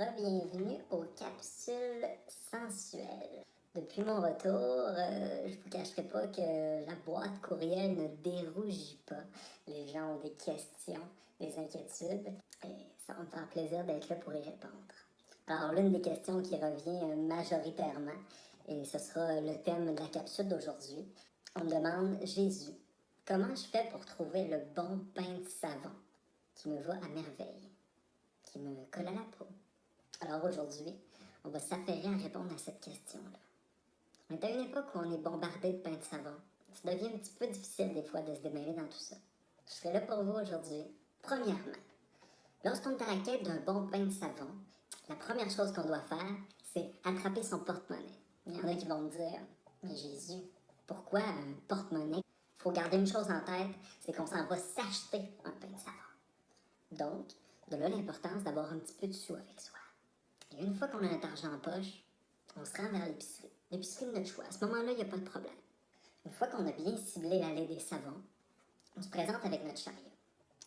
Re-bienvenue aux capsules sensuelles. Depuis mon retour, je vous cacherai pas que la boîte courriel ne dérougit pas. Les gens ont des questions, des inquiétudes, et ça va me faire plaisir d'être là pour y répondre. Alors, l'une des questions qui revient majoritairement, et ce sera le thème de la capsule d'aujourd'hui, on me demande: Jésus, comment je fais pour trouver le bon pain de savon qui me va à merveille, qui me colle à la peau? Alors aujourd'hui, on va s'affairer à répondre à cette question-là. On est à une époque où on est bombardé de pain de savon. Ça devient un petit peu difficile des fois de se démêler dans tout ça. Je serai là pour vous aujourd'hui. Premièrement, lorsqu'on est à la quête d'un bon pain de savon, la première chose qu'on doit faire, c'est attraper son porte-monnaie. Il y en a qui vont me dire: mais Jésus, pourquoi un porte-monnaie? Il faut garder une chose en tête, c'est qu'on s'en va s'acheter un pain de savon. Donc, de là l'importance d'avoir un petit peu de sous avec soi. Et une fois qu'on a notre argent en poche, on se rend vers l'épicerie. L'épicerie de notre choix. À ce moment-là, il n'y a pas de problème. Une fois qu'on a bien ciblé l'allée des savons, on se présente avec notre chariot.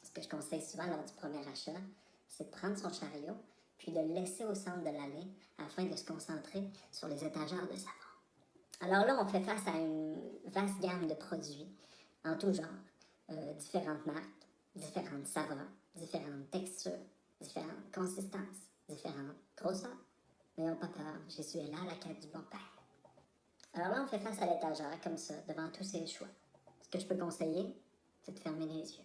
Ce que je conseille souvent lors du premier achat, c'est de prendre son chariot, puis de le laisser au centre de l'allée afin de se concentrer sur les étagères de savon. Alors là, on fait face à une vaste gamme de produits en tout genre, différentes marques, différentes saveurs, différentes textures, différentes consistances, différentes grosseurs. N'ayons pas peur, Jésus est là à la quête du bon pain. Alors là, on fait face à l'étagère comme ça, devant tous ces choix. Ce que je peux conseiller, c'est de fermer les yeux,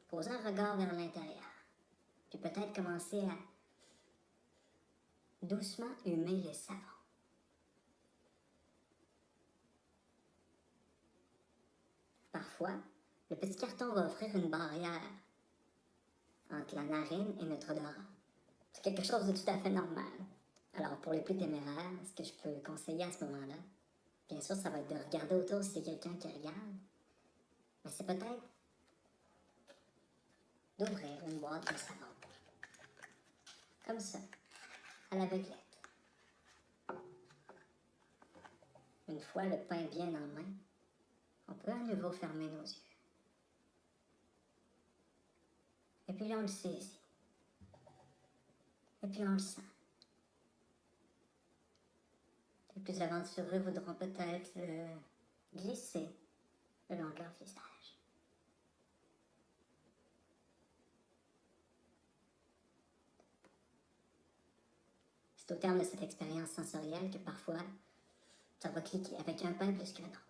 poser un regard vers l'intérieur, puis peut-être commencer à doucement humer les savons. Parfois, le petit carton va offrir une barrière entre la narine et notre odorat. C'est quelque chose de tout à fait normal. Alors, pour les plus téméraires, ce que je peux conseiller à ce moment-là, bien sûr, ça va être de regarder autour s'il y a quelqu'un qui regarde, mais c'est peut-être d'ouvrir une boîte de savon. Comme ça, à l'aveuglette. Une fois le pain bien en main, on peut à nouveau fermer nos yeux. Et puis là, on le saisit. Et puis on le sent. Les plus aventureux voudront peut-être le glisser le long de leur visage. C'est au terme de cette expérience sensorielle que parfois, ça va cliquer avec un pain plus qu'un autre.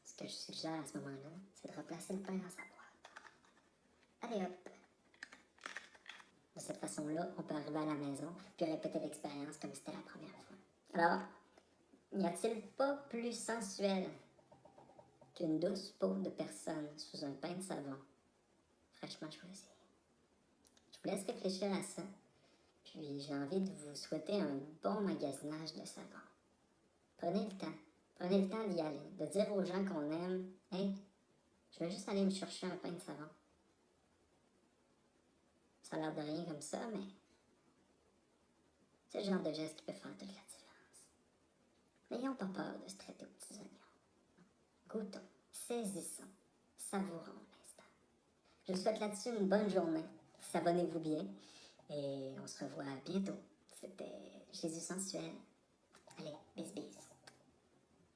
Ce que je suggère à ce moment-là, c'est de replacer le pain dans sa boîte. Allez hop! De cette façon-là, on peut arriver à la maison puis répéter l'expérience comme si c'était la première fois. Alors, n'y a-t-il pas plus sensuel qu'une douce peau de personne sous un pain de savon fraîchement choisi? Je vous laisse réfléchir à ça, puis j'ai envie de vous souhaiter un bon magasinage de savon. Prenez le temps d'y aller, de dire aux gens qu'on aime: hey, je vais juste aller me chercher un pain de savon. Ça a l'air de rien comme ça, mais c'est le genre de geste qui peut faire toute la différence. N'ayons pas peur de se traiter aux petits oignons. Goûtons, saisissons, savourons l'instant. Je vous souhaite là-dessus une bonne journée. S'abonnez-vous bien et on se revoit bientôt. C'était Jésus sensuel. Allez, bis bis.